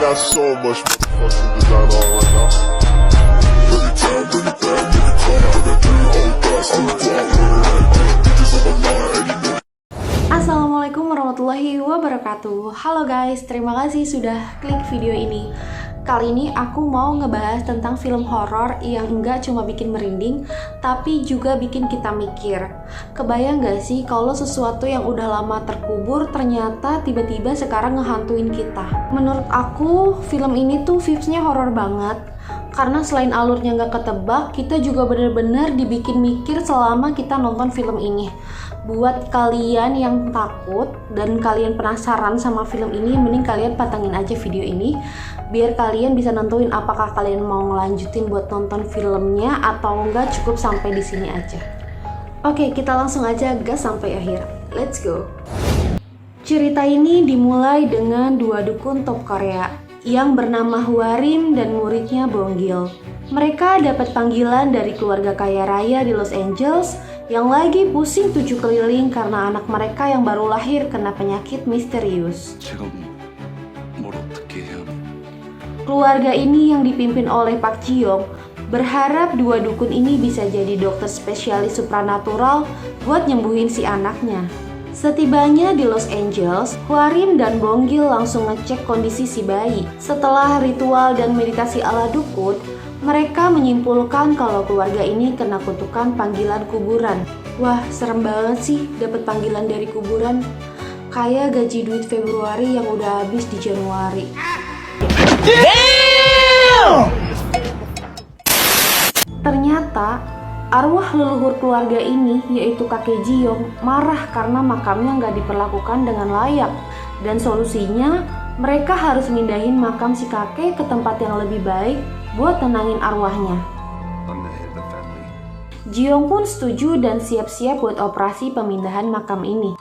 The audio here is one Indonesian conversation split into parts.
got so much motherfucking design on right now. Bring it down, bring it down, make it come. I got 3 whole thoughts on the block. Bitches on my line, and you know. Assalamualaikum warahmatullahi wabarakatuh. Halo guys, terima kasih sudah klik video ini. Kali ini aku mau ngebahas tentang film horor yang enggak cuma bikin merinding, tapi juga bikin kita mikir. Kebayang gak sih kalau sesuatu yang udah lama terkubur ternyata tiba-tiba sekarang ngehantuin kita? Menurut aku, film ini tuh vibes-nya horor banget. Karena selain alurnya nggak ketebak, kita juga bener-bener dibikin mikir selama kita nonton film ini. Buat kalian yang takut dan kalian penasaran sama film ini, mending kalian patangin aja video ini biar kalian bisa nentuin apakah kalian mau ngelanjutin buat nonton filmnya atau enggak, cukup sampai di sini aja. Oke, kita langsung aja gas sampai akhir. Let's go. Cerita ini dimulai dengan dua dukun top Korea yang bernama Hwarim dan muridnya Bonggil. Mereka dapat panggilan dari keluarga kaya raya di Los Angeles yang lagi pusing 7 keliling karena anak mereka yang baru lahir kena penyakit misterius. Keluarga ini yang dipimpin oleh Pak Ji-yong berharap dua dukun ini bisa jadi dokter spesialis supranatural buat nyembuhin si anaknya. Setibanya di Los Angeles, Hwarim dan Bonggil langsung ngecek kondisi si bayi. Setelah ritual dan meditasi ala dukun, mereka menyimpulkan kalau keluarga ini kena kutukan panggilan kuburan. Wah, serem banget sih dapat panggilan dari kuburan. Kayak gaji duit Februari yang udah habis di Januari. Ternyata arwah leluhur keluarga ini, yaitu kakek Ji-yong, marah karena makamnya nggak diperlakukan dengan layak. Dan solusinya, mereka harus mindahin makam si kakek ke tempat yang lebih baik buat tenangin arwahnya. Ji-yong pun setuju dan siap-siap buat operasi pemindahan makam ini.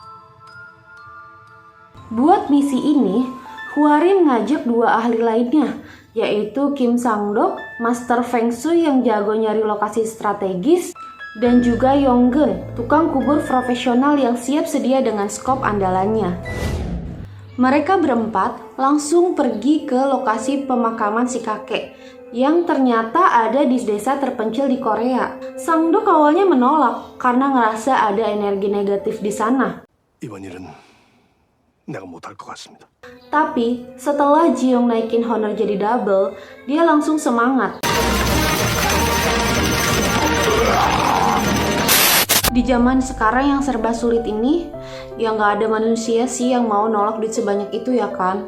Buat misi ini, Hwarim ngajak dua ahli lainnya, yaitu Kim Sang-dok, master Feng Shui yang jago nyari lokasi strategis, dan juga Yong-geun, tukang kubur profesional yang siap sedia dengan skop andalannya. Mereka berempat langsung pergi ke lokasi pemakaman si kakek, yang ternyata ada di desa terpencil di Korea. Sang-dok awalnya menolak karena ngerasa ada energi negatif di sana. Tapi setelah Ji-yong naikin honor jadi double, dia langsung semangat. Di zaman sekarang yang serba sulit ini, ya nggak ada manusia sih yang mau nolak duit sebanyak itu ya kan?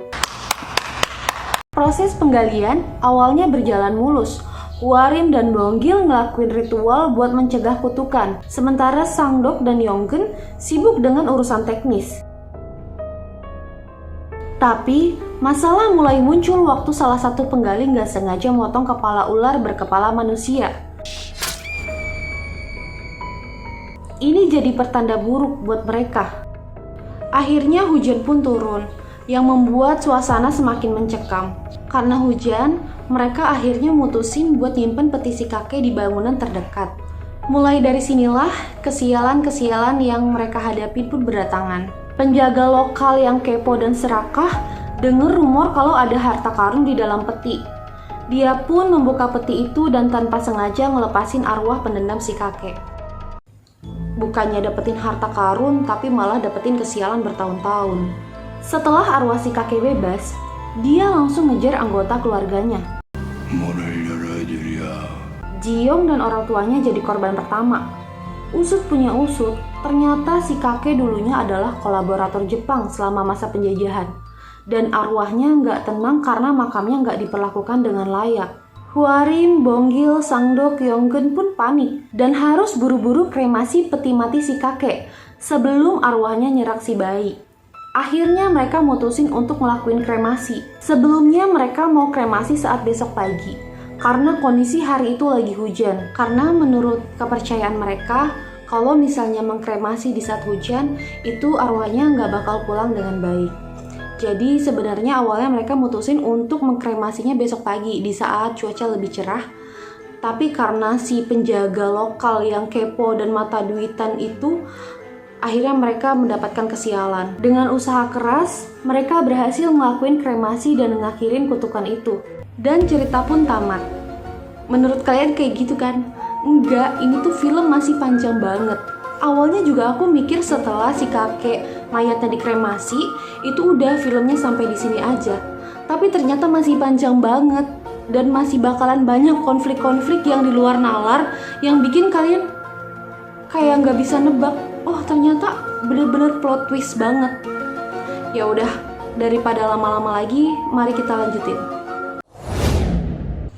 Proses penggalian awalnya berjalan mulus. Hwarim dan Bonggil ngelakuin ritual buat mencegah kutukan, sementara Sang-dok dan Yong-geun sibuk dengan urusan teknis. Tapi, masalah mulai muncul waktu salah satu penggali nggak sengaja motong kepala ular berkepala manusia. Ini jadi pertanda buruk buat mereka. Akhirnya hujan pun turun, yang membuat suasana semakin mencekam. Karena hujan, mereka akhirnya mutusin buat nyimpen peti si kakek di bangunan terdekat. Mulai dari sinilah, kesialan-kesialan yang mereka hadapi pun berdatangan. Penjaga lokal yang kepo dan serakah dengar rumor kalau ada harta karun di dalam peti. Dia pun membuka peti itu dan tanpa sengaja ngelepasin arwah pendendam si kakek. Bukannya dapetin harta karun, tapi malah dapetin kesialan bertahun-tahun. Setelah arwah si kakek bebas, dia langsung ngejar anggota keluarganya. Ji-yong dan orang tuanya jadi korban pertama. Usut punya usut, ternyata si kakek dulunya adalah kolaborator Jepang selama masa penjajahan. Dan arwahnya nggak tenang karena makamnya nggak diperlakukan dengan layak. Hwarim, Bonggil, Sang-dok, Yong-geun pun panik dan harus buru-buru kremasi peti mati si kakek sebelum arwahnya nyerak si bayi. Akhirnya mereka mutusin untuk ngelakuin kremasi. Sebelumnya mereka mau kremasi saat besok pagi. Karena kondisi hari itu lagi hujan. Karena menurut kepercayaan mereka, kalau misalnya mengkremasi di saat hujan, itu arwahnya nggak bakal pulang dengan baik. Jadi sebenarnya awalnya mereka mutusin untuk mengkremasinya besok pagi di saat cuaca lebih cerah. Tapi karena si penjaga lokal yang kepo dan mata duitan itu Akhirnya mereka mendapatkan kesialan. Dengan usaha keras, mereka berhasil ngelakuin kremasi dan ngakhirin kutukan itu. Dan cerita pun tamat. Menurut kalian kayak gitu kan? Enggak, ini tuh film masih panjang banget. Awalnya juga aku mikir setelah si kakek mayatnya dikremasi, itu udah filmnya sampai di sini aja. Tapi ternyata masih panjang banget. Dan masih bakalan banyak konflik-konflik yang di luar nalar yang bikin kalian kayak nggak bisa nebak. Oh ternyata bener-bener plot twist banget. Ya udah, daripada lama-lama lagi, mari kita lanjutin.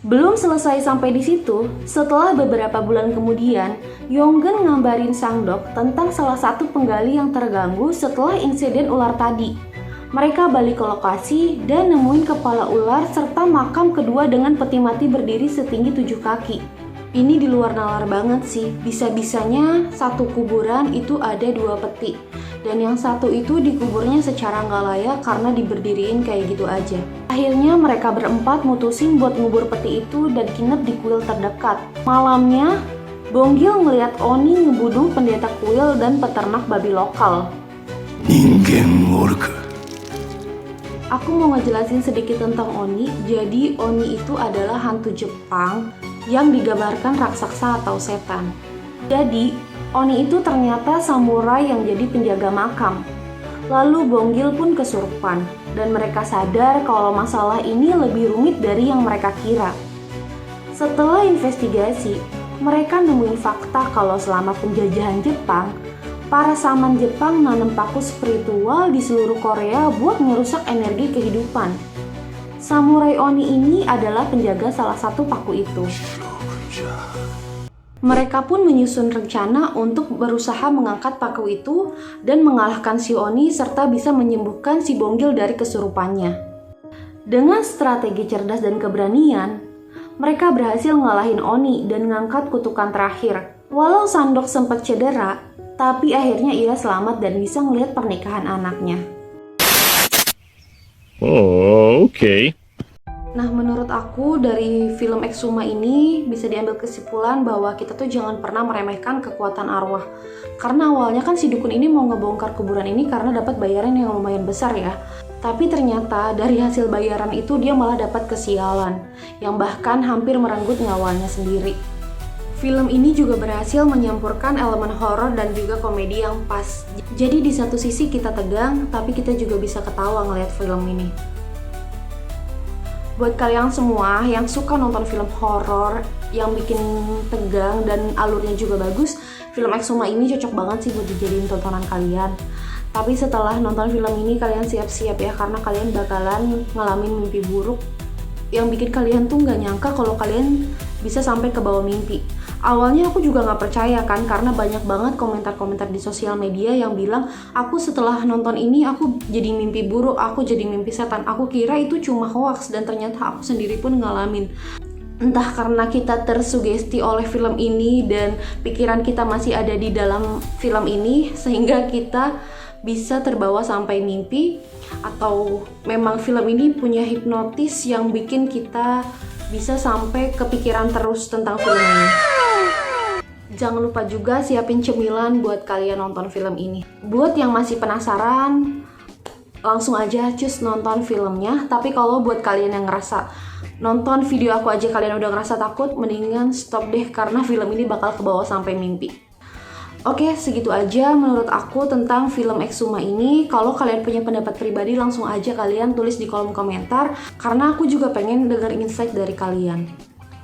Belum selesai sampai di situ, setelah beberapa bulan kemudian, Yonggen ngabarin Sangdok tentang salah satu penggali yang terganggu setelah insiden ular tadi. Mereka balik ke lokasi dan nemuin kepala ular serta makam kedua dengan peti mati berdiri setinggi 7 kaki. Ini di luar nalar banget sih, bisa-bisanya satu kuburan itu ada 2 peti. Dan yang satu itu dikuburnya secara nggak layak karena diberdiriin kayak gitu aja. Akhirnya mereka berempat mutusin buat ngubur peti itu dan nginep di kuil terdekat. Malamnya, Bonggil ngeliat Oni ngebunuh pendeta kuil dan peternak babi lokal. Aku mau ngejelasin sedikit tentang Oni. Jadi Oni itu adalah hantu Jepang yang digambarkan raksasa atau setan. Jadi, Oni itu ternyata samurai yang jadi penjaga makam. Lalu Bonggil pun kesurupan, dan mereka sadar kalau masalah ini lebih rumit dari yang mereka kira. Setelah investigasi, mereka nemuin fakta kalau selama penjajahan Jepang, para saman Jepang nanam paku spiritual di seluruh Korea buat merusak energi kehidupan. Samurai Oni ini adalah penjaga salah satu paku itu. Mereka pun menyusun rencana untuk berusaha mengangkat paku itu dan mengalahkan si Oni serta bisa menyembuhkan si Bonggil dari kesurupannya. Dengan strategi cerdas dan keberanian, mereka berhasil ngalahin Oni dan ngangkat kutukan terakhir. Walau Sandok sempat cedera, tapi akhirnya ia selamat dan bisa ngelihat pernikahan anaknya. Oh, oke. Nah, menurut aku dari film Exuma ini bisa diambil kesimpulan bahwa kita tuh jangan pernah meremehkan kekuatan arwah. Karena awalnya kan si dukun ini mau ngebongkar kuburan ini karena dapat bayaran yang lumayan besar ya. Tapi ternyata dari hasil bayaran itu dia malah dapat kesialan, yang bahkan hampir merenggut nyawanya sendiri. Film ini juga berhasil menyampurkan elemen horor dan juga komedi yang pas. Jadi di satu sisi kita tegang, tapi kita juga bisa ketawa ngeliat film ini. Buat kalian semua yang suka nonton film horor yang bikin tegang dan alurnya juga bagus, film Exuma ini cocok banget sih buat dijadiin tontonan kalian. Tapi setelah nonton film ini kalian siap-siap ya, karena kalian bakalan ngalamin mimpi buruk yang bikin kalian tuh nggak nyangka kalau kalian bisa sampai ke bawah mimpi. Awalnya aku juga nggak percaya kan, karena banyak banget komentar-komentar di sosial media yang bilang aku setelah nonton ini aku jadi mimpi buruk, aku jadi mimpi setan. Aku kira itu cuma hoax dan ternyata aku sendiri pun ngalamin. Entah karena kita tersugesti oleh film ini dan pikiran kita masih ada di dalam film ini sehingga kita bisa terbawa sampai mimpi, atau memang film ini punya hipnotis yang bikin kita bisa sampai kepikiran terus tentang film ini. Jangan lupa juga siapin cemilan buat kalian nonton film ini. Buat yang masih penasaran, langsung aja cus nonton filmnya. Tapi kalau buat kalian yang ngerasa nonton video aku aja kalian udah ngerasa takut, mendingan stop deh karena film ini bakal kebawa sampai mimpi. Oke, segitu aja menurut aku tentang film Exuma ini. Kalau kalian punya pendapat pribadi, langsung aja kalian tulis di kolom komentar, karena aku juga pengen denger insight dari kalian.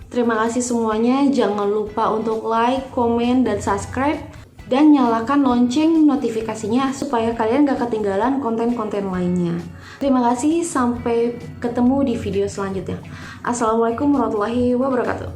Terima kasih semuanya, jangan lupa untuk like, komen, dan subscribe, dan nyalakan lonceng notifikasinya supaya kalian gak ketinggalan konten-konten lainnya. Terima kasih, sampai ketemu di video selanjutnya. Assalamualaikum warahmatullahi wabarakatuh.